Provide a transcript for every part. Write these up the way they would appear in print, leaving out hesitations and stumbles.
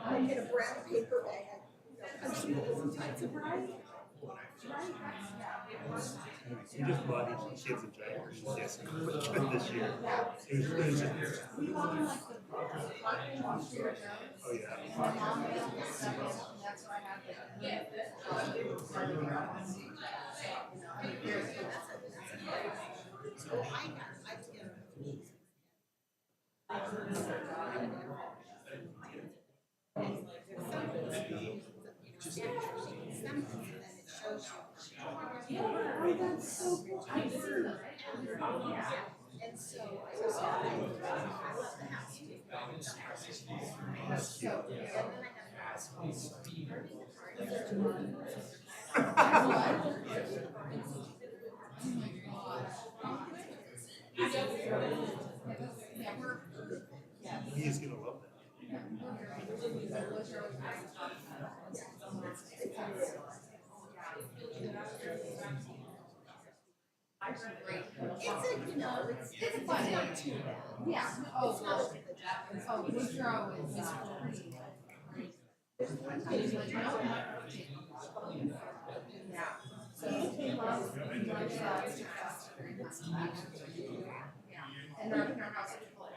I get a brown paper bag. We just bought each kids a diaper. Yes, this year. It was just, oh yeah. He is gonna love that. It's not too bad. Yeah, It's not over the oh, Woodrow is pretty. Yeah. So he loves that. And our house is full of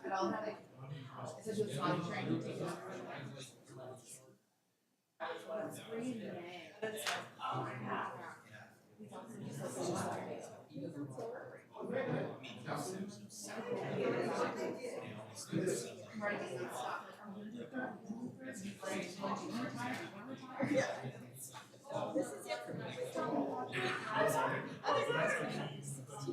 at all, like, it's a good song training. This is it for me. Other guys are having 16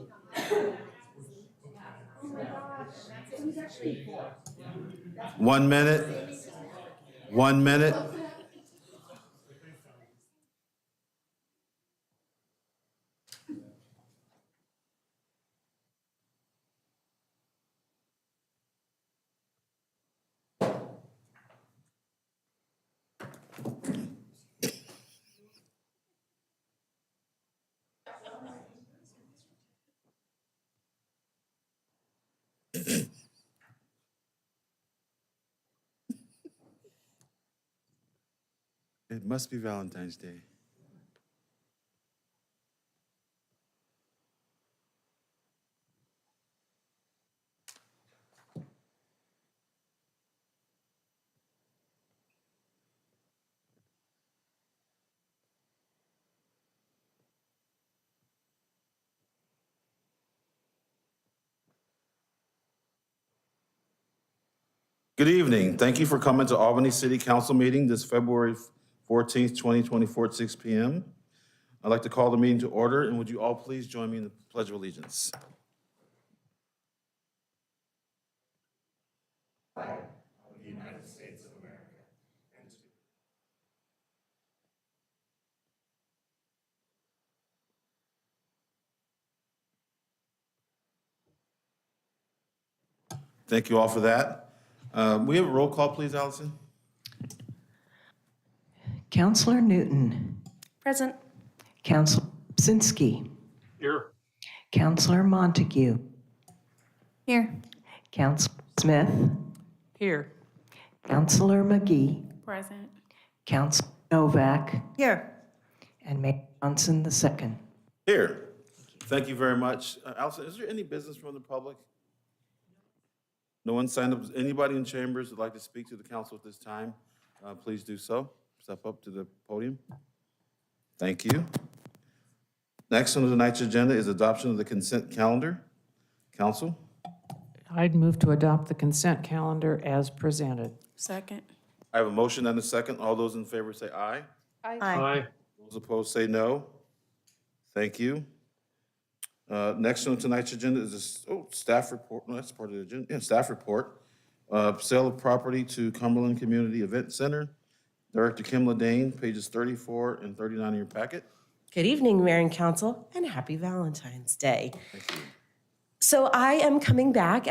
Oh my gosh. So he's actually 4. 1 minute. 1 minute. It must be Valentine's Day. Good evening. Thank you for coming to Albany City Council meeting this February 14th, 2024 at 6 p.m. I'd like to call the meeting to order, and would you all please join me in the Pledge of Allegiance? Thank you all for that. We have a roll call, please, Allison? Counselor Newton. Present. Counselor Sinski. Here. Counselor Montague. Here. Counselor Smith. Here. Counselor McGee. Present. Counselor Novak. Here. And Mayor Johnson II. Here. Thank you very much. Allison, is there any business from the public? No one signed up. Anybody in chambers would like to speak to the council at this time? Please do so. Step up to the podium. Thank you. Next on tonight's agenda is adoption of the consent calendar. Council, I'd move to adopt the consent calendar as presented. Second. I have a motion and a second. All those in favor say aye. Aye. Those opposed say no. Thank you. Next on tonight's agenda is this, staff report. No, that's part of the agenda. Yeah, staff report. Sale of property to Cumberland Community Event Center. Director Kim Ladane, pages 34 and 39 in your packet. Good evening, Mayor and Council, and happy Valentine's Day. Thank you. So I am coming back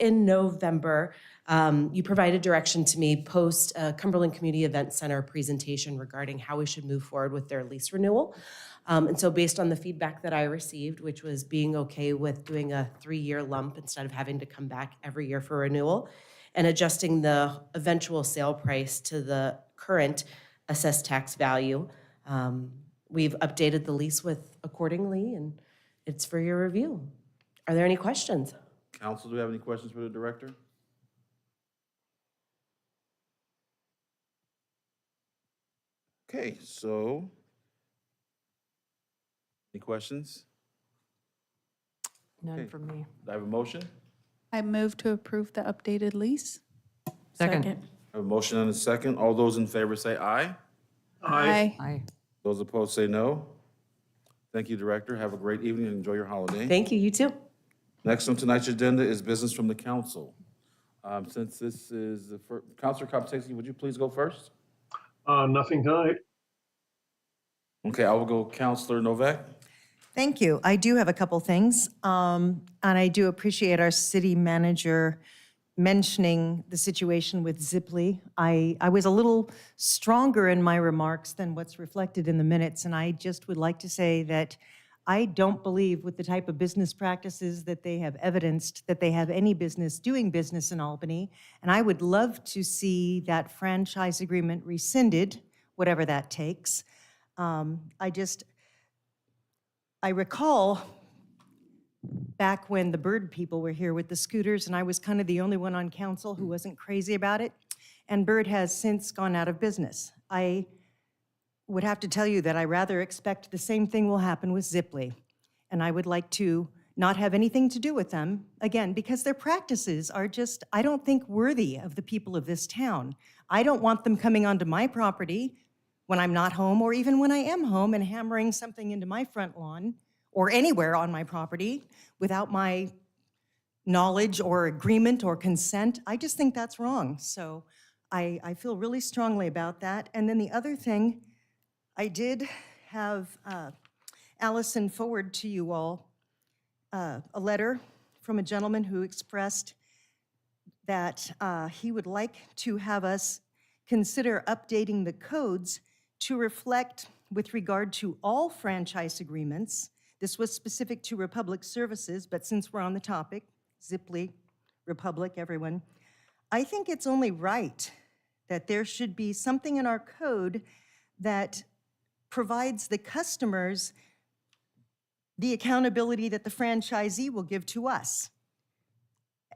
in November, you provided direction to me post Cumberland Community Event Center presentation regarding how we should move forward with their lease renewal. And so based on the feedback that I received, which was being okay with doing a 3-year lump instead of having to come back every year for renewal, and adjusting the eventual sale price to the current assessed tax value, we've updated the lease with accordingly, and it's for your review. Are there any questions? Council, do we have any questions for the director? Okay, so, any questions? None Okay. from me. Do I have a motion? I move to approve the updated lease. Second. I have a motion and a second. All those in favor say aye. Aye. Aye. Those opposed say no. Thank you, Director. Have a great evening and enjoy your holiday. Thank you, you too. Next on tonight's agenda is business from the council. Since this is the first, Counselor Kopsakis, would you please go first? Nothing tonight. Okay, I will go Counselor Novak. Thank you. I do have a couple things, and I do appreciate our city manager mentioning the situation with Ziply. I was a little stronger in my remarks than what's reflected in the minutes, and I just would like to say that I don't believe with the type of business practices that they have evidenced that they have any business doing business in Albany, and I would love to see that franchise agreement rescinded, whatever that takes. I recall back when the Bird people were here with the scooters, and I was kind of the only one on council who wasn't crazy about it, and Bird has since gone out of business. I would have to tell you that I rather expect the same thing will happen with Ziply, and I would like to not have anything to do with them, again, because their practices are just, I don't think, worthy of the people of this town. I don't want them coming onto my property when I'm not home, or even when I am home, and hammering something into my front lawn or anywhere on my property without my knowledge or agreement or consent. I just think that's wrong. So I feel really strongly about that. And then the other thing, I did have Allison forward to you all a letter from a gentleman who expressed that he would like to have us consider updating the codes to reflect, with regard to all franchise agreements, this was specific to Republic Services, but since we're on the topic, Ziply, Republic, everyone, I think it's only right that there should be something in our code that provides the customers the accountability that the franchisee will give to us.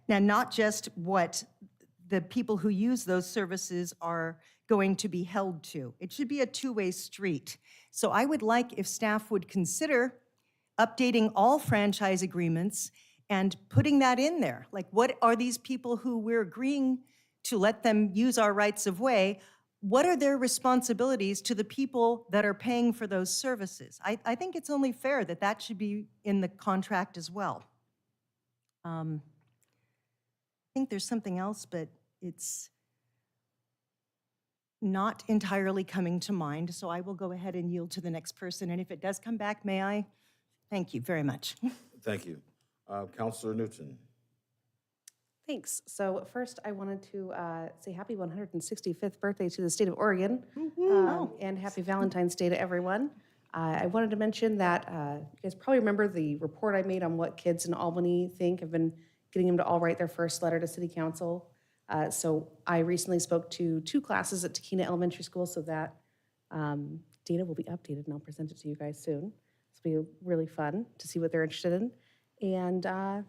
Now, not just what the people who use those services are going to be held to. It should be a two-way street. So I would like if staff would consider updating all franchise agreements and putting that in there. Like, what are these people who we're agreeing to let them use our rights of way? What are their responsibilities to the people that are paying for those services? I think it's only fair that that should be in the contract as well. I think there's something else, but it's not entirely coming to mind, so I will go ahead and yield to the next person. And if it does come back, may I? Thank you very much. Thank you. Counselor Newton. Thanks. So first, I wanted to say happy 165th birthday to the state of Oregon, and happy Valentine's Day to everyone. I wanted to mention that you guys probably remember the report I made on what kids in Albany think. I've been getting them to all write their first letter to City Council. So I recently spoke to 2 classes at Tahkeena Elementary School, so that data will be updated, and I'll present it to you guys soon. It'll be really fun to see what they're interested in. And I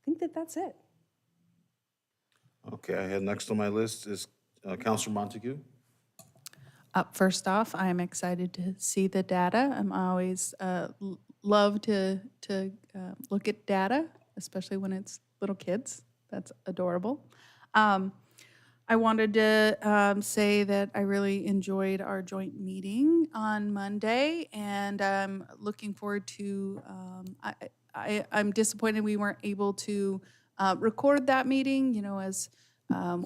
think that that's it. Okay, I had next on my list is Counselor Montague. First off, I'm excited to see the data. I'm always love to look at data, especially when it's little kids. That's adorable. I wanted to say that I really enjoyed our joint meeting on Monday, and I'm looking forward to. I'm disappointed we weren't able to record that meeting. You know, as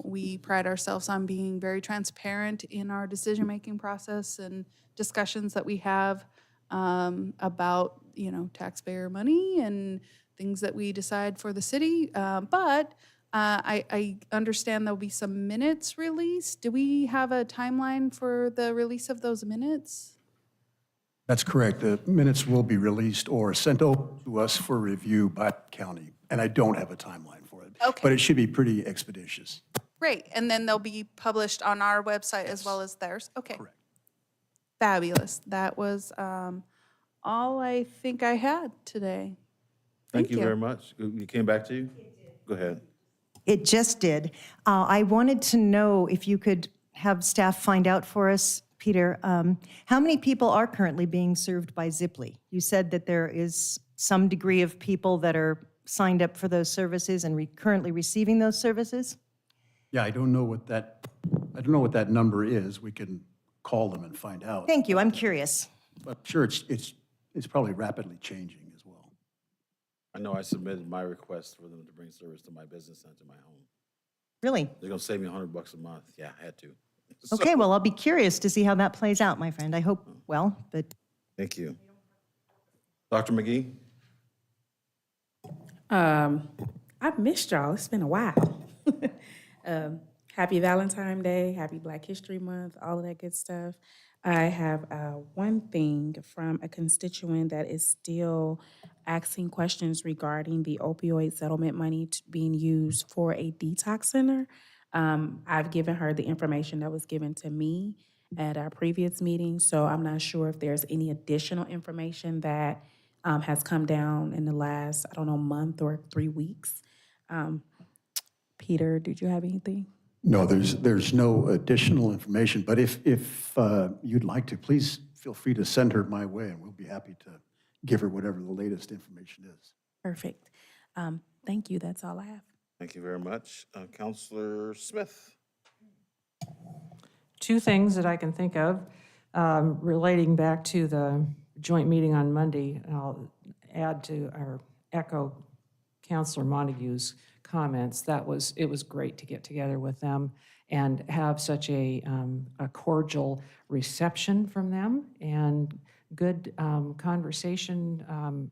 we pride ourselves on being very transparent in our decision-making process and discussions that we have about, you know, taxpayer money and things that we decide for the city. But I understand there'll be some minutes released. Do we have a timeline for the release of those minutes? That's correct. The minutes will be released or sent over to us for review by the county, and I don't have a timeline for it. Okay. But it should be pretty expeditious. Great, and then they'll be published on our website as well as theirs? Okay. Correct. Fabulous. That was all I think I had today. Thank you very much. You came back to you? Go ahead. It just did. I wanted to know if you could have staff find out for us, Peter, how many people are currently being served by Ziply? You said that there is some degree of people that are signed up for those services and currently receiving those services? Yeah, I don't know what that number is. We can call them and find out. Thank you, I'm curious. But sure, it's probably rapidly changing as well. I know I submitted my request for them to bring service to my business and to my home. Really? They're gonna save me $100 a month. Yeah, I had to. So, Okay, well, I'll be curious to see how that plays out, my friend. I hope well, but thank you. Dr. McGee? I've missed y'all. It's been a while. Happy Valentine's Day, happy Black History Month, all of that good stuff. I have one thing from a constituent that is still asking questions regarding the opioid settlement money being used for a detox center. I've given her the information that was given to me at our previous meeting, so I'm not sure if there's any additional information that has come down in the last, month or 3 weeks. Peter, did you have anything? No, there's no additional information, but if you'd like to, please feel free to send her my way, and we'll be happy to give her whatever the latest information is. Perfect. Thank you. That's all I have. Thank you very much. Counselor Smith? Two things that I can think of relating back to the joint meeting on Monday. I'll add to or echo Counselor Montague's comments. It was great to get together with them and have such a cordial reception from them and good conversation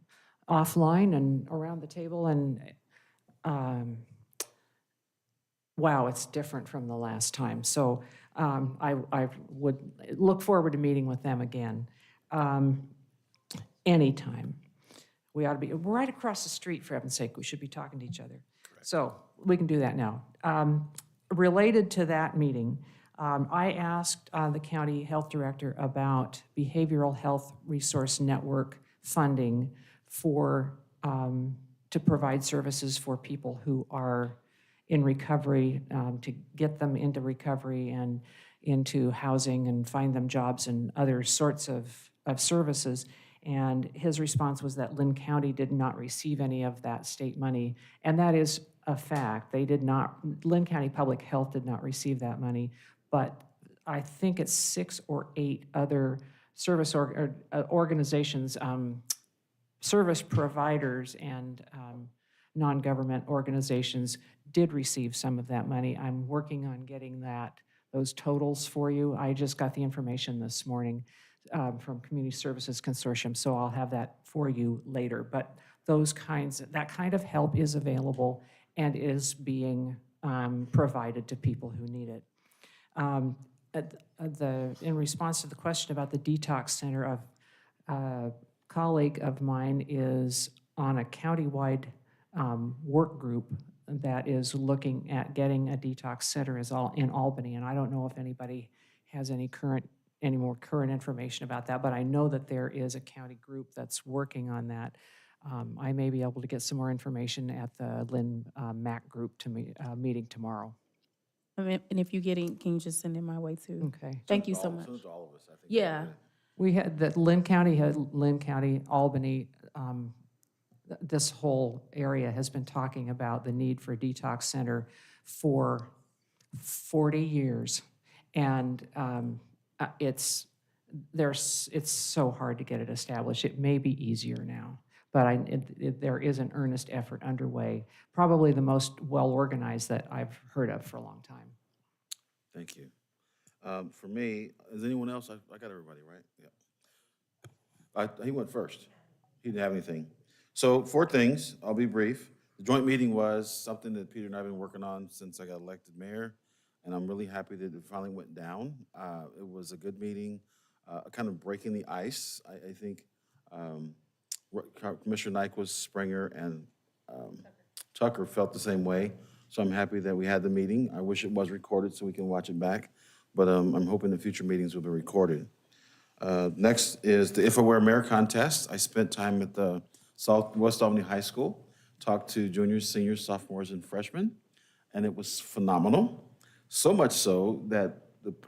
offline and around the table. And wow, it's different from the last time. So I would look forward to meeting with them again anytime. We ought to be right across the street, for heaven's sake. We should be talking to each other. Correct. So we can do that now. Related to that meeting, I asked the county health director about behavioral health resource network funding for to provide services for people who are in recovery, to get them into recovery and into housing and find them jobs and other sorts of services. And his response was that Lynn County did not receive any of that state money. And that is a fact. They did not, Lynn County Public Health did not receive that money, but I think it's 6 or 8 other service organizations, service providers and non-government organizations did receive some of that money. I'm working on getting those totals for you. I just got the information this morning from Community Services Consortium, so I'll have that for you later. But that kind of help is available and is being provided to people who need it. In response to the question about the detox center, a colleague of mine is on a countywide work group that is looking at getting a detox center in Albany, and I don't know if anybody has any more current information about that, but I know that there is a county group that's working on that. I may be able to get some more information at the Lynn Mac group meeting tomorrow. And if you get it, can you just send it my way too? Okay. Thank you so much. Send it to all of us, I think. Yeah. We had, that Lynn County, Albany, this whole area has been talking about the need for a detox center for 40 years. And it's so hard to get it established. It may be easier now, but there is an earnest effort underway, probably the most well-organized that I've heard of for a long time. Thank you. For me, is anyone else? I got everybody, right? Yeah. He went first. He didn't have anything. So 4 things, I'll be brief. The joint meeting was something that Peter and I have been working on since I got elected mayor, and I'm really happy that it finally went down. It was a good meeting, kind of breaking the ice. I think Commissioner Nyquist, Springer, and Tucker felt the same way. So I'm happy that we had the meeting. I wish it was recorded so we can watch it back, but I'm hoping the future meetings will be recorded. Next is the If Aware Mayor Contest. I spent time at the West Albany High School, talked to juniors, seniors, sophomores, and freshmen, and it was phenomenal. So much so that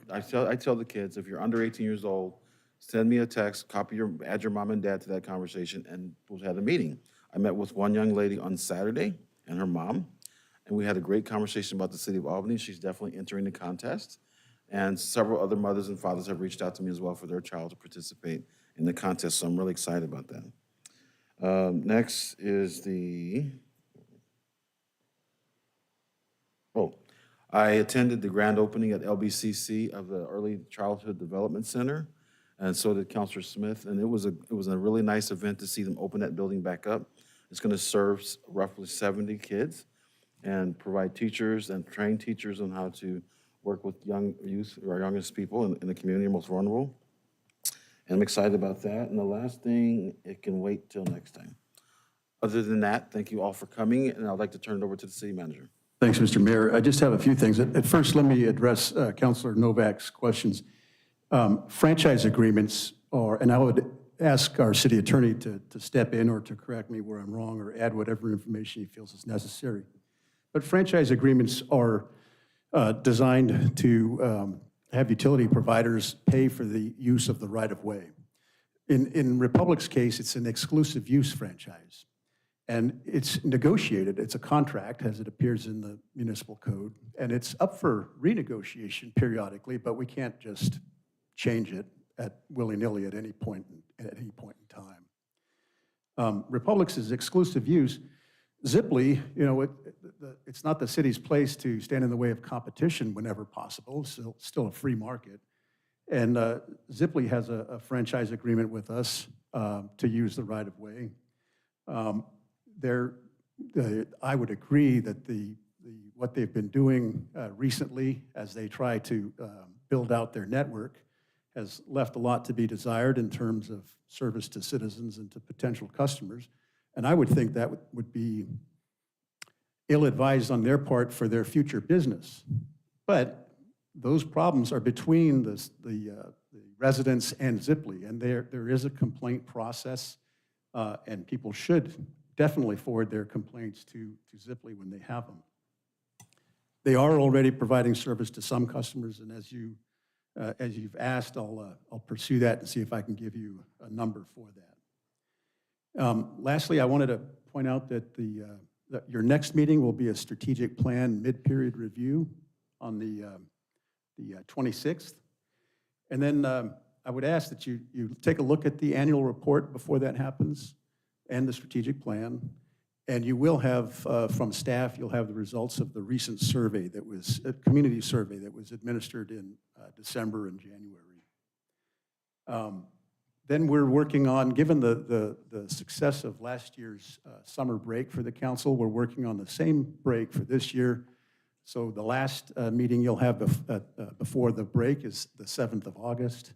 I tell the kids, if you're under 18 years old, send me a text, add your mom and dad to that conversation, and we'll have a meeting. I met with one young lady on Saturday and her mom, and we had a great conversation about the city of Albany. She's definitely entering the contest. And several other mothers and fathers have reached out to me as well for their child to participate in the contest, so I'm really excited about that. Next is I attended the grand opening at LBCC of the Early Childhood Development Center, and so did Counselor Smith, and it was a really nice event to see them open that building back up. It's going to serve roughly 70 kids and provide teachers and train teachers on how to work with young youth, or youngest people in the community, most vulnerable. And I'm excited about that. And the last thing, it can wait till next time. Other than that, thank you all for coming, and I'd like to turn it over to the city manager. Thanks, Mr. Mayor. I just have a few things. At first, let me address Councilor Novak's questions. Franchise agreements are, and I would ask our city attorney to step in or to correct me where I'm wrong or add whatever information he feels is necessary. But franchise agreements are designed to have utility providers pay for the use of the right-of-way. In Republic's case, it's an exclusive use franchise. And it's negotiated, it's a contract as it appears in the municipal code, and it's up for renegotiation periodically, but we can't just change it at willy-nilly at any point in time. Republic's is exclusive use. Ziply, it's not the city's place to stand in the way of competition whenever possible. It's still a free market. And Ziply has a franchise agreement with us to use the right-of-way. I would agree that what they've been doing recently as they try to build out their network has left a lot to be desired in terms of service to citizens and to potential customers. And I would think that would be ill-advised on their part for their future business. But those problems are between the residents and Ziply, and there is a complaint process, and people should definitely forward their complaints to Ziply when they have them. They are already providing service to some customers, and as you've asked, I'll pursue that and see if I can give you a number for that. Lastly, I wanted to point out that your next meeting will be a strategic plan mid-period review on the 26th. And then I would ask that you take a look at the annual report before that happens and the strategic plan. And you will have, from staff, you'll have the results of the recent survey that was, a community survey that was administered in December and January. Then we're working on, given the success of last year's summer break for the council, we're working on the same break for this year. So the last meeting you'll have before the break is the 7th of August,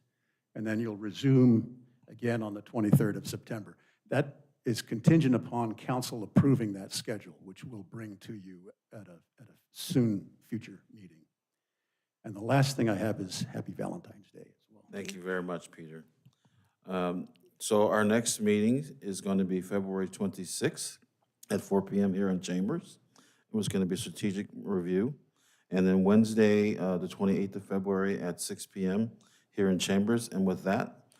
and then you'll resume again on the 23rd of September. That is contingent upon council approving that schedule, which we'll bring to you at a soon future meeting. And the last thing I have is Happy Valentine's Day as well. Thank you very much, Peter. So our next meeting is going to be February 26th at 4 p.m. here in Chambers. It was going to be a strategic review. and then Wednesday, the 28th of February at 6 p.m. here in Chambers. And with that,